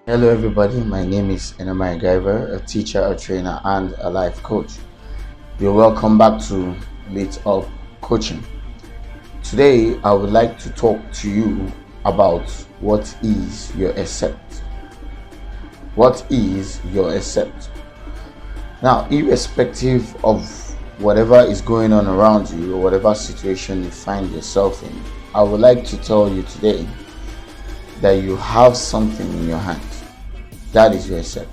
Hello, everybody. My name is Enamai Gaiver, a teacher, a trainer, and a life coach. You're welcome back to Lit Up Coaching. Today, I would like to talk to you about what is your accept. What is your accept? Now, irrespective of whatever is going on around you or whatever situation you find yourself in, I would like to tell you today that you have something in your hands. That is your accept.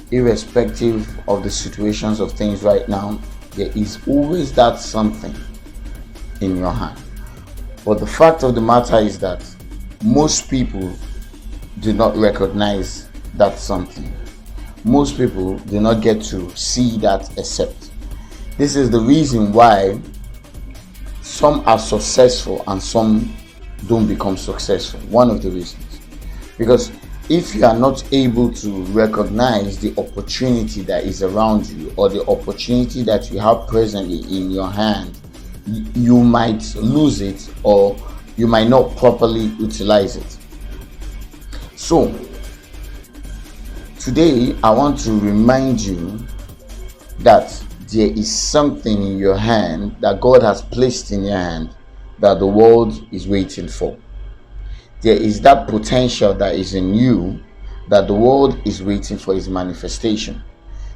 Irrespective of the situations of things right now, there is always that something in your hand. But the fact of the matter is that most people do not recognize that something. Most people do not get to see that accept. This is the reason why some are successful and some don't become successful. One of the reasons. Because if you are not able to recognize the opportunity that is around you or the opportunity that you have presently in your hand, you might lose it or you might not properly utilize it. So, today I want to remind you that there is something in your hand that God has placed in your hand that the world is waiting for. There is that potential that is in you that the world is waiting for its manifestation.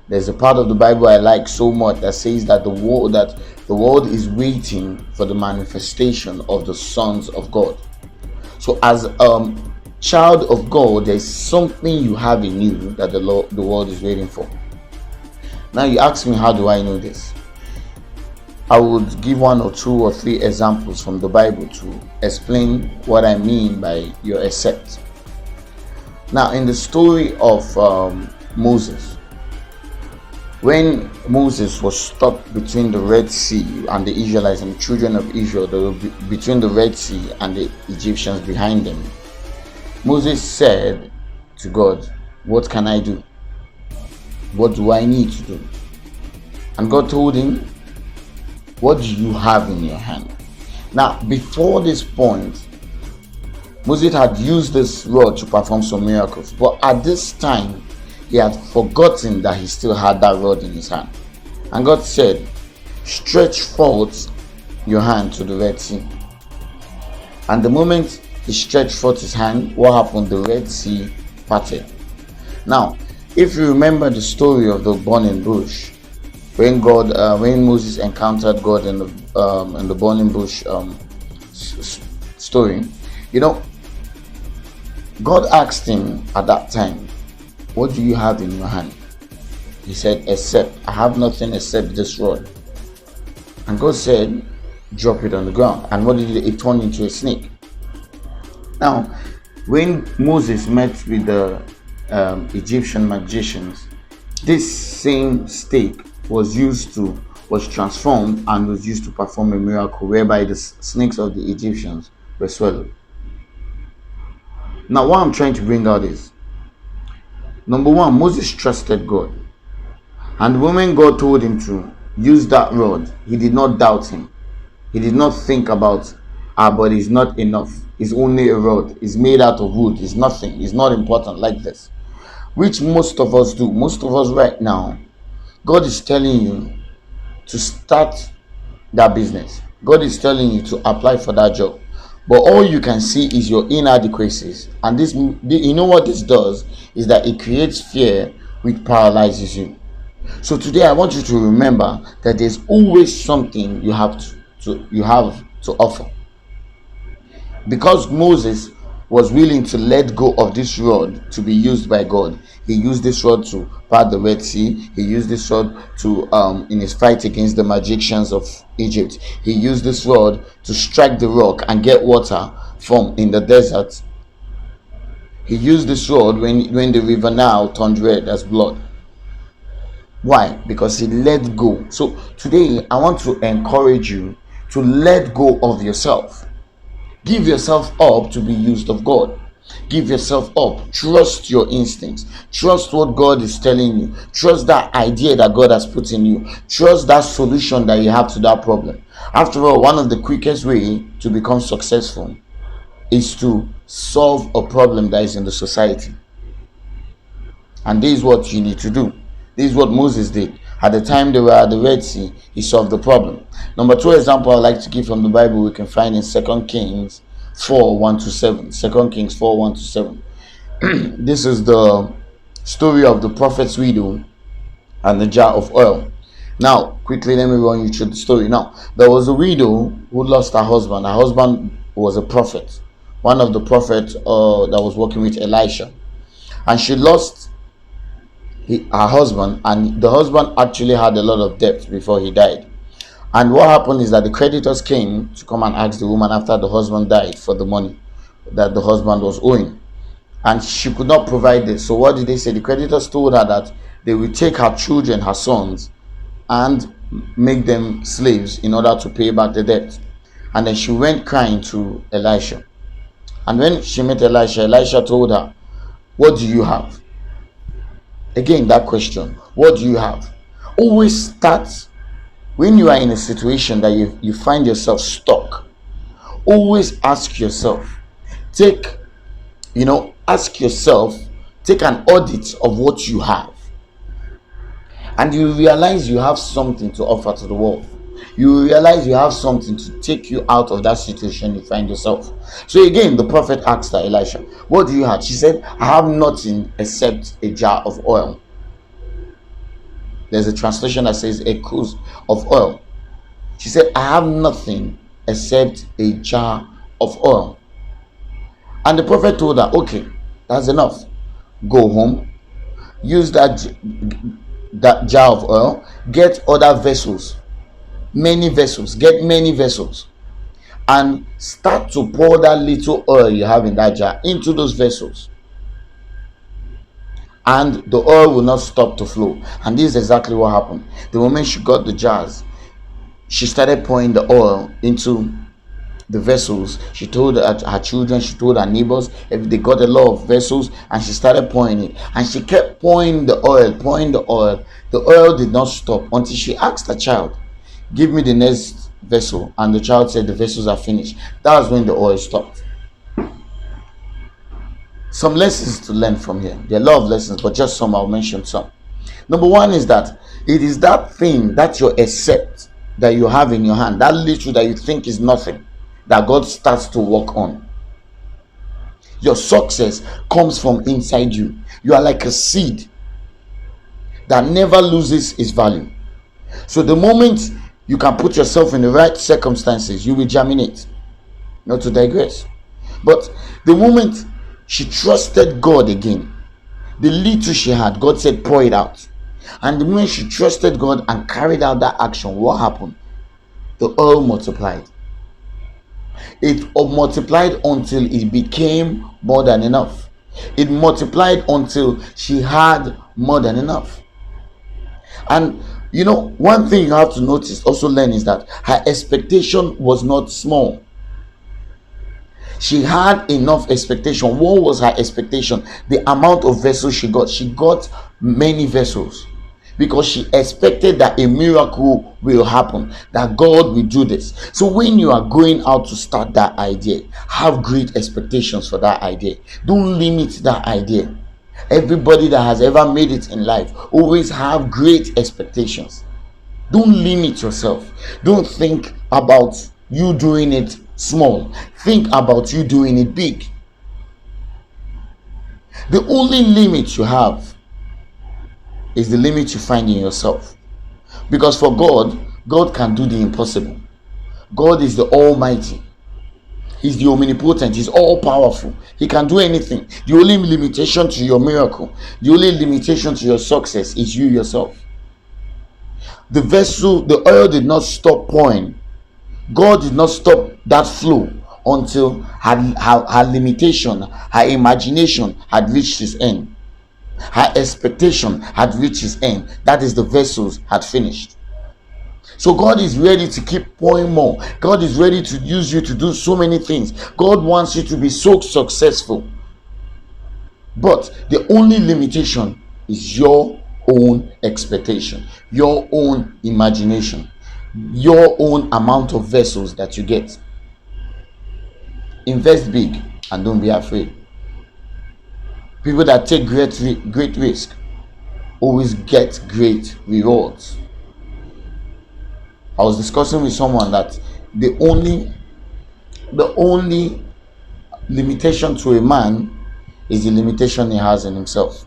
There's a part of the Bible I like so much that says that the world is waiting for the manifestation of the sons of God. So as a child of God, there's something you have in you that the world is waiting for. Now you ask me, how do I know this? I would give one or two or three examples from the Bible to explain what I mean by your accept. Now, in the story of Moses, when Moses was stuck between the Red Sea and the Israelites and the children of Israel, they were between the Red Sea and the Egyptians behind them, Moses said to God, "What can I do? What do I need to do?" And God told him, "What do you have in your hand?" Now, before this point, Moses had used this rod to perform some miracles, but at this time, he had forgotten that he still had that rod in his hand. And God said, "Stretch forth your hand to the Red Sea." And the moment he stretched forth his hand, what happened? The Red Sea parted. Now, if you remember the story of the burning bush, when Moses encountered God in the burning bush story, God asked him at that time, "What do you have in your hand?" He said, "Except I have nothing except this rod." And God said, "Drop it on the ground." And what did it turn into? A snake. Now, when Moses met with the Egyptian magicians, this same stake was transformed and was used to perform a miracle whereby the snakes of the Egyptians were swallowed. Now, what I'm trying to bring out is, number one, Moses trusted God, and when God told him to use that rod, he did not doubt him. He did not think about, but it's not enough, it's only a rod, it's made out of wood, it's nothing, it's not important, like this, which most of us do. Most of us right now, God is telling you to start that business. God is telling you to apply for that job. But all you can see is your inadequacies. And this, you know what this does is that it creates fear which paralyzes you. So today I want you to remember that there's always something you have to offer. Because Moses was willing to let go of this rod to be used by God, he used this rod to part the Red Sea. He used this rod to in his fight against the magicians of Egypt. He used this rod to strike the rock and get water from in the desert. He used this rod when the river Nile turned red as blood. Why? Because he let go. So today I want to encourage you to let go of yourself. Give yourself up to be used of God. Give yourself up. Trust your instincts. Trust what God is telling you. Trust that idea that God has put in you. Trust that solution that you have to that problem. After all, one of the quickest way to become successful is to solve a problem that is in the society. And this is what you need to do. This is what Moses did. At the time they were at the Red Sea, he solved the problem. Number two example I'd like to give from the Bible, we can find in 2 Kings 4, 1 to 7. 2 Kings 4, 1 to 7. This is the story of the prophet's widow and the jar of oil. Now, quickly, let me run you through the story. Now, there was a widow who lost her husband. Her husband was a prophet, one of the prophets that was working with Elisha. And she lost her husband, and the husband actually had a lot of debt before he died. And what happened is that the creditors came to come and ask the woman after the husband died for the money that the husband was owing. And she could not provide this. So what did they say? The creditors told her that they will take her children, her sons, and make them slaves in order to pay back the debt. And then she went crying to Elisha. And when she met Elisha, Elisha told her, what do you have? Again, that question, what do you have? Always start when you are in a situation that you find yourself stuck. Always ask yourself, ask yourself, take an audit of what you have. And you realize you have something to offer to the world. You realize you have something to take you out of that situation you find yourself. So again, the prophet asked her, Elisha, what do you have? She said, I have nothing except a jar of oil. There's a translation that says a cruse of oil. She said, I have nothing except a jar of oil. And the prophet told her, okay, that's enough. Go home, use that jar of oil, get other vessels, get many vessels, and start to pour that little oil you have in that jar into those vessels, and the oil will not stop to flow. And this is exactly what happened. The moment she got the jars, she started pouring the oil into the vessels. She told her children, she told her neighbors, if they got a lot of vessels, and she started pouring it, and she kept pouring the oil. The oil did not stop until she asked her child, give me the next vessel, and the child said the vessels are finished. That was when the oil stopped. Some lessons to learn from here. There are a lot of lessons, but just some, I'll mention some. Number one is that it is that thing that you accept that you have in your hand, that little that you think is nothing, that God starts to work on. Your success comes from inside you. You are like a seed that never loses its value. So the moment you can put yourself in the right circumstances, you will germinate. Not to digress, but the moment she trusted God again, the little she had, God said pour it out. And the moment she trusted God and carried out that action, what happened? The oil multiplied. It multiplied until it became more than enough. It multiplied until she had more than enough. And one thing you have to notice, also learn, is that her expectation was not small. She had enough expectation. What was her expectation? The amount of vessels she got. She got many vessels because she expected that a miracle will happen, that God will do this. So when you are going out to start that idea, have great expectations for that idea. Don't limit that idea. Everybody that has ever made it in life always have great expectations. Don't limit yourself. Don't think about you doing it small. Think about you doing it big. The only limit you have is the limit you find in yourself. Because for God can do the impossible. God is the Almighty. He's the omnipotent. He's all powerful. He can do anything. The only limitation to your miracle, the only limitation to your success is you yourself. The vessel, the oil did not stop pouring. God did not stop that flow until her limitation, her imagination had reached its end. Her expectation had reached its end. That is, the vessels had finished. So God is ready to keep pouring more. God is ready to use you to do so many things. God wants you to be so successful. But the only limitation is your own expectation, your own imagination, your own amount of vessels that you get. Invest big and don't be afraid. People that take great risk always get great rewards. I was discussing with someone that the only limitation to a man is the limitation he has in himself.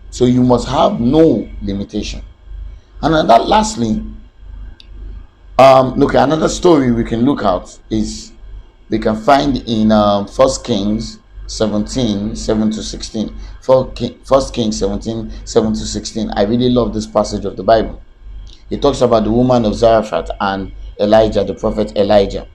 So you must have no limitation. And then that lastly, look, another story we can look at is we can find in 1 Kings 17 7 to 16. 1 Kings 17 7 to 16. I really love this passage of the Bible. It talks about the woman of Zarephath and Elijah, the prophet Elijah.